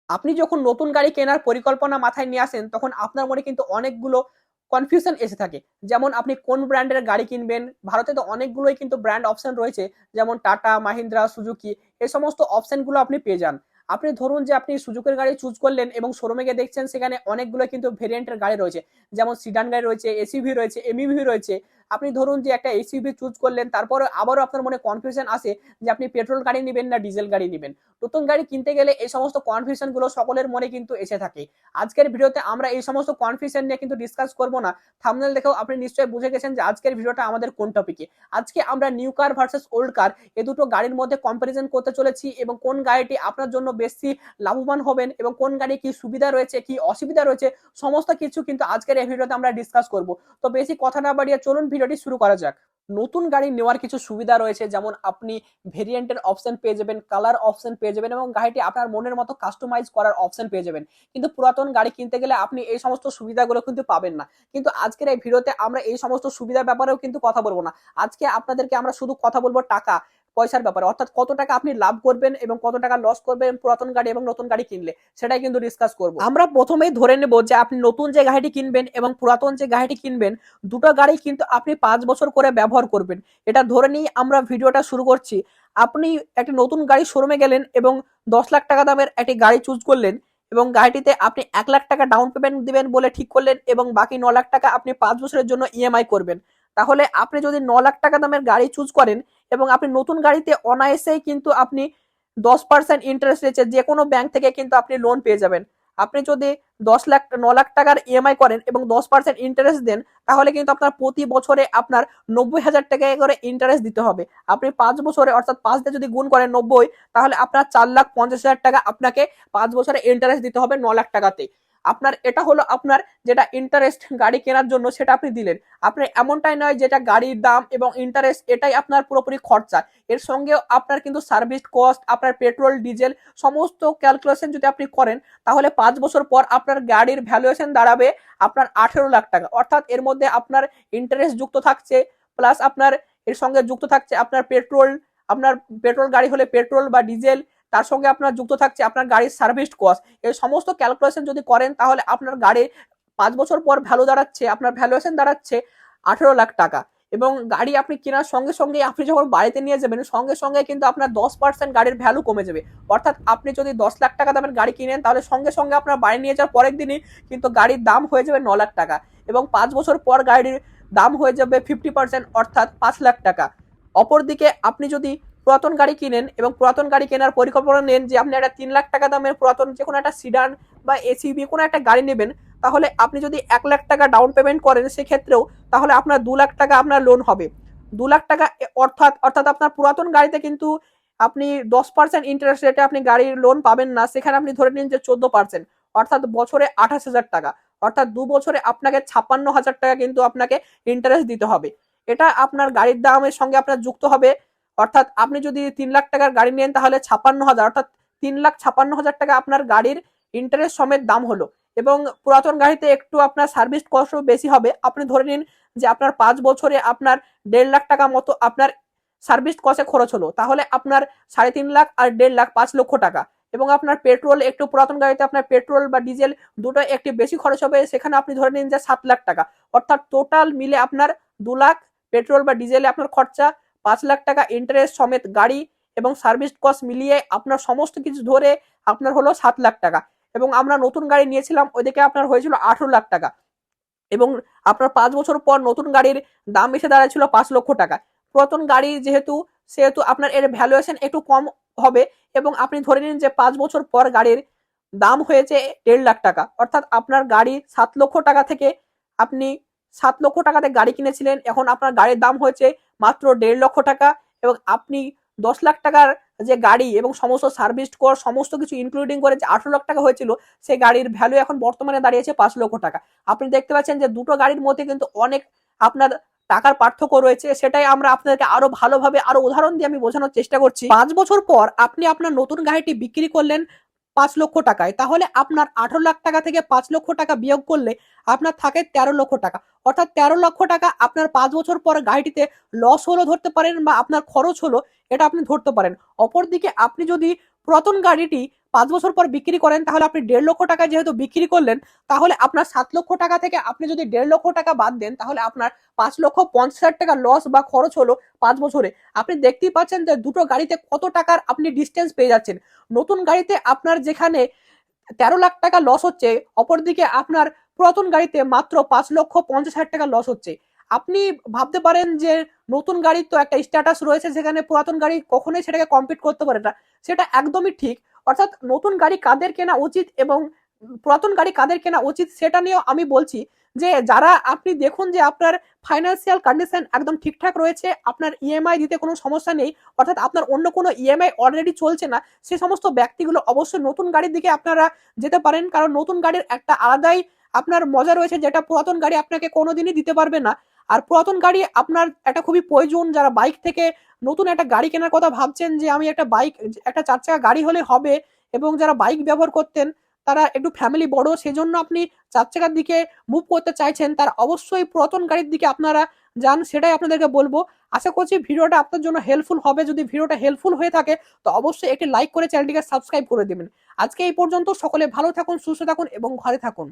আপনি যখন নতুন গাড়ি কেনার পরিকল্পনা মাথায় নিয়ে আসেন, তখন আপনার মনে কিন্তু অনেকগুলো কনফিউশন এসে থাকে। যেমন আপনি কোন ব্র্যান্ডের গাড়ি কিনবেন। ভারতে তো অনেকগুলোই কিন্তু ব্র্যান্ড অপশন রয়েছে। যেমন টাটা, মাহিন্দ্রা, সুজুকি এই সমস্ত অপশনগুলো আপনি পেয়ে যান। আপনি ধরুন যে আপনি সুজুকির গাড়ি চুজ করলেন এবং শোরুমে গিয়ে দেখছেন সেখানে অনেকগুলো কিন্তু ভেরিয়েন্টের গাড়ি রয়েছে। যেমন সিডান গাড়ি রয়েছে, এসইউভি রয়েছে, এমইভি রয়েছে। আপনি ধরুন যে একটা এসইউভি চুজ করলেন, তারপরে আবারও আপনার মনে কনফিউশন আসে যে আপনি পেট্রোল গাড়ি নিবেন না ডিজেল গাড়ি নিবেন। নতুন গাড়ি কিনতে গেলে এই সমস্ত কনফিউশন গুলো সকলের মনে কিন্তু এসে থাকে। আজকের ভিডিওতে আমরা এই সমস্ত কনফিউশন নিয়ে কিন্তু ডিসকাস করব না। থাম্বনেল দেখেও আপনি নিশ্চয়ই বুঝে গেছেন যে আজকের ভিডিওটা আমাদের কোন টপিকে। আজকে আমরা নিউ কার ভার্সেস ওল্ড কার এই দুটো গাড়ির মধ্যে কম্পারিজন করতে চলেছি এবং কোন গাড়িটি আপনার জন্য বেশি লাভবান হবেন এবং কোন গাড়ি কি সুবিধা রয়েছে কি অসুবিধা রয়েছে সমস্ত কিছু কিন্তু আজকের এই ভিডিওতে আমরা ডিসকাস করব। তো বেশি কথা না বাড়িয়ে চলুন ভিডিওটি শুরু করা যাক। নতুন গাড়ি নেওয়ার কিছু সুবিধা রয়েছে, যেমন আপনি ভেরিয়েন্টের অপশন পেয়ে যাবেন, কালার অপশন পেয়ে যাবেন এবং গাড়িটি আপনার মনের মতো কাস্টমাইজ করার অপশন পেয়ে যাবেন। কিন্তু পুরাতন গাড়ি কিনতে গেলে আপনি এই সমস্ত সুবিধাগুলো কিন্তু পাবেন না। কিন্তু আজকের এই ভিডিওতে আমরা এই সমস্ত সুবিধার ব্যাপারেও কিন্তু কথা বলবো না। আজকে আপনাদেরকে আমরা শুধু কথা বলবো টাকা পয়সার ব্যাপারে, অর্থাৎ কত টাকা আপনি লাভ করবেন এবং কত টাকা লস করবেন পুরাতন গাড়ি এবং নতুন গাড়ি কিনলে, সেটাই কিন্তু ডিসকাস করবো। আমরা প্রথমেই ধরে নেব যে আপনি নতুন যে গাড়িটি কিনবেন এবং পুরাতন যে গাড়িটি কিনবেন, দুটো গাড়ি কিন্তু আপনি 5 বছর করে ব্যবহার করবেন। এটা ধরে নিয়ে আমরা ভিডিওটা শুরু করছি। আপনি একটি নতুন গাড়ি শোরুমে গেলেন এবং 10 লাখ টাকা দামের একটি গাড়ি চুজ করলেন এবং গাড়িটিতে আপনি 1 লাখ টাকা ডাউন পেমেন্ট দিবেন বলে ঠিক করলেন এবং বাকি 9 লাখ টাকা আপনি 5 বছরের জন্য ইএমআই করবেন। তাহলে আপনি যদি 9 লাখ টাকা দামের গাড়ি চুজ করেন এবং আপনি নতুন গাড়িতে অনায়াসেই কিন্তু আপনি 10% ইন্টারেস্ট রেটে যে কোনো ব্যাংক থেকে কিন্তু আপনি লোন পেয়ে যাবেন। আপনি যদি 9 লাখ টাকার ইএমআই করেন এবং 10% ইন্টারেস্ট দেন, তাহলে কিন্তু আপনার প্রতি বছরে আপনার 90,000 টাকা করে ইন্টারেস্ট দিতে হবে। আপনি 5 বছরে অর্থাৎ 5 দিয়ে যদি গুণ করেন 90, তাহলে আপনার 4,50,000 টাকা আপনাকে 5 বছরে ইন্টারেস্ট দিতে হবে 9 লাখ টাকাতে। আপনার এটা হলো আপনার যেটা ইন্টারেস্ট গাড়ি কেনার জন্য সেটা আপনি দিলেন। আপনার এমনটাই নয় যেটা গাড়ির দাম এবং ইন্টারেস্ট এটাই আপনার পুরোপুরি খরচা। এর সঙ্গেও আপনার কিন্তু সার্ভিস কস্ট, আপনার পেট্রোল ডিজেল সমস্ত ক্যালকুলেশন যদি আপনি করেন, তাহলে 5 বছর পর আপনার গাড়ির ভ্যালুয়েশন দাঁড়াবে আপনার 18 লাখ টাকা। অর্থাৎ এর মধ্যে আপনার ইন্টারেস্ট যুক্ত থাকছে, প্লাস আপনার এর সঙ্গে যুক্ত থাকছে আপনার পেট্রোল, আপনার পেট্রোল গাড়ি হলে পেট্রোল বা ডিজেল, তার সঙ্গে আপনার যুক্ত থাকছে আপনার গাড়ির সার্ভিস কস্ট। এই সমস্ত ক্যালকুলেশন যদি করেন, তাহলে আপনার গাড়ির 5 বছর পর ভ্যালু দাঁড়াচ্ছে, আপনার ভ্যালুয়েশন দাঁড়াচ্ছে 18 লাখ টাকা। এবং গাড়ি আপনি কেনার সঙ্গে সঙ্গে আপনি যখন বাড়িতে নিয়ে যাবেন, সঙ্গে সঙ্গে কিন্তু আপনার 10% গাড়ির ভ্যালু কমে যাবে। অর্থাৎ আপনি যদি 10 লাখ টাকা দামের গাড়ি কিনেন, তাহলে সঙ্গে সঙ্গে আপনার বাড়ি নিয়ে যাওয়ার পরের দিনই কিন্তু গাড়ির দাম হয়ে যাবে 9 লাখ টাকা এবং 5 বছর পর গাড়ির দাম হয়ে যাবে 50%, অর্থাৎ 5 লাখ টাকা। অপরদিকে আপনি যদি পুরাতন গাড়ি কিনেন এবং পুরাতন গাড়ি কেনার পরিকল্পনা নেন যে আপনি একটা 3 লাখ টাকা দামের পুরাতন যে কোনো একটা সিডান বা এসইউভি কোনো একটা গাড়ি নেবেন, তাহলে আপনি যদি 1 লাখ টাকা ডাউন পেমেন্ট করেন সেক্ষেত্রেও তাহলে আপনার 2 লাখ টাকা আপনার লোন হবে। 2 লাখ টাকা অর্থাৎ অর্থাৎ আপনার পুরাতন গাড়িতে কিন্তু আপনি 10% ইন্টারেস্ট রেটে আপনি গাড়ির লোন পাবেন না, সেখানে আপনি ধরে নিন যে 14%, অর্থাৎ বছরে 28,000 টাকা। অর্থাৎ 2 বছরে আপনাকে 56,000 টাকা কিন্তু আপনাকে ইন্টারেস্ট দিতে হবে। এটা আপনার গাড়ির দামের সঙ্গে আপনার যুক্ত হবে। অর্থাৎ আপনি যদি 3 লাখ টাকার গাড়ি নেন, তাহলে 56,000 অর্থাৎ 3,56,000 টাকা আপনার গাড়ির ইন্টারেস্ট সমেত দাম হলো। এবং পুরাতন গাড়িতে একটু আপনার সার্ভিস কস্টও বেশি হবে। আপনি ধরে নিন যে আপনার 5 বছরে আপনার 1.5 লাখ টাকা মতো আপনার সার্ভিস কস্টে খরচ হলো, তাহলে আপনার 3.5 লাখ আর 1.5 লাখ 5 লক্ষ টাকা। এবং আপনার পেট্রোল একটু পুরাতন গাড়িতে আপনার পেট্রোল বা ডিজেল দুটো একটু বেশি খরচ হবে, সেখানে আপনি ধরে নিন যে 7 লাখ টাকা। অর্থাৎ টোটাল মিলে আপনার 2 লাখ পেট্রোল বা ডিজেলে আপনার খরচা, 5 লাখ টাকা ইন্টারেস্ট সমেত গাড়ি এবং সার্ভিস কস্ট মিলিয়ে আপনার সমস্ত কিছু ধরে আপনার হলো 7 লাখ টাকা। এবং আমরা নতুন গাড়ি নিয়েছিলাম, ওইদিকে আপনার হয়েছিল 18 লাখ টাকা এবং আপনার 5 বছর পর নতুন গাড়ির দাম এসে দাঁড়াচ্ছিল 5 লক্ষ টাকা। পুরাতন গাড়ি যেহেতু সেহেতু আপনার এর ভ্যালুয়েশন একটু কম হবে এবং আপনি ধরে নিন যে 5 বছর পর গাড়ির দাম হয়েছে 1.5 লাখ টাকা। অর্থাৎ আপনার গাড়ি 7 লক্ষ টাকা থেকে আপনি 7 লক্ষ টাকাতে গাড়ি কিনেছিলেন, এখন আপনার গাড়ির দাম হয়েছে মাত্র 1.5 লক্ষ টাকা এবং আপনি 10 লাখ টাকার যে গাড়ি এবং সমস্ত সার্ভিস কর সমস্ত কিছু ইনক্লুডিং করে যে 18 লাখ টাকা হয়েছিল, সেই গাড়ির ভ্যালু এখন বর্তমানে দাঁড়িয়েছে 5 লক্ষ টাকা। আপনি দেখতে পাচ্ছেন যে দুটো গাড়ির মধ্যে কিন্তু অনেক আপনার টাকার পার্থক্য রয়েছে। সেটাই আমরা আপনাদেরকে আরো ভালোভাবে আরো উদাহরণ দিয়ে আমি বোঝানোর চেষ্টা করছি। 5 বছর পর আপনি আপনার নতুন গাড়িটি বিক্রি করলেন 5 লক্ষ টাকায়, তাহলে আপনার 18 লাখ টাকা থেকে 5 লক্ষ টাকা বিয়োগ করলে আপনার থাকে 13 লক্ষ টাকা। অর্থাৎ 13 লক্ষ টাকা আপনার 5 বছর পর গাড়িটিতে লস হলো ধরতে পারেন বা আপনার খরচ হলো, এটা আপনি ধরতে পারেন। অপরদিকে আপনি যদি পুরাতন গাড়িটি 5 বছর পর বিক্রি করেন তাহলে আপনি 1.5 লক্ষ টাকায় যেহেতু বিক্রি করলেন, তাহলে আপনার 7 লক্ষ টাকা থেকে আপনি যদি 1.5 লক্ষ টাকা বাদ দেন তাহলে আপনার 5,50,000 টাকা লস বা খরচ হলো 5 বছরে। আপনি দেখতেই পাচ্ছেন যে দুটো গাড়িতে কত টাকার আপনি ডিস্টেন্স পেয়ে যাচ্ছেন। নতুন গাড়িতে আপনার যেখানে 13 লাখ টাকা লস হচ্ছে, অপরদিকে আপনার পুরাতন গাড়িতে মাত্র 5,50,000 টাকা লস হচ্ছে। আপনি ভাবতে পারেন যে নতুন গাড়ির তো একটা স্ট্যাটাস রয়েছে, যেখানে পুরাতন গাড়ি কখনোই সেটাকে কম্পিট করতে পারে না। সেটা একদমই ঠিক। অর্থাৎ নতুন গাড়ি কাদের কেনা উচিত এবং পুরাতন গাড়ি কাদের কেনা উচিত সেটা নিয়েও আমি বলছি। যে যারা আপনি দেখুন যে আপনার ফাইন্যান্সিয়াল কন্ডিশন একদম ঠিকঠাক রয়েছে, আপনার ইএমআই দিতে কোনো সমস্যা নেই, অর্থাৎ আপনার অন্য কোনো ইএমআই অলরেডি চলছে না, সে সমস্ত ব্যক্তিগুলো অবশ্যই নতুন গাড়ির দিকে আপনারা যেতে পারেন। কারণ নতুন গাড়ির একটা আলাদাই আপনার মজা রয়েছে, যেটা পুরাতন গাড়ি আপনাকে কোনোদিনই দিতে পারবে না। আর পুরাতন গাড়ি আপনার একটা খুবই প্রয়োজন। যারা বাইক থেকে নতুন একটা গাড়ি কেনার কথা ভাবছেন যে আমি একটা বাইক, একটা 4 চাকা গাড়ি হলে হবে, এবং যারা বাইক ব্যবহার করতেন তারা একটু ফ্যামিলি বড়, সেজন্য আপনি 4 চাকার দিকে মুভ করতে চাইছেন, তার অবশ্যই পুরাতন গাড়ির দিকে আপনারা যান, সেটাই আপনাদেরকে বলবো। আশা করছি ভিডিওটা আপনার জন্য হেল্পফুল হবে। যদি ভিডিওটা হেল্পফুল হয়ে থাকে তো অবশ্যই একটি লাইক করে চ্যানেলটিকে সাবস্ক্রাইব করে দেবেন। আজকে এই পর্যন্ত। সকলে ভালো থাকুন, সুস্থ থাকুন এবং ঘরে থাকুন।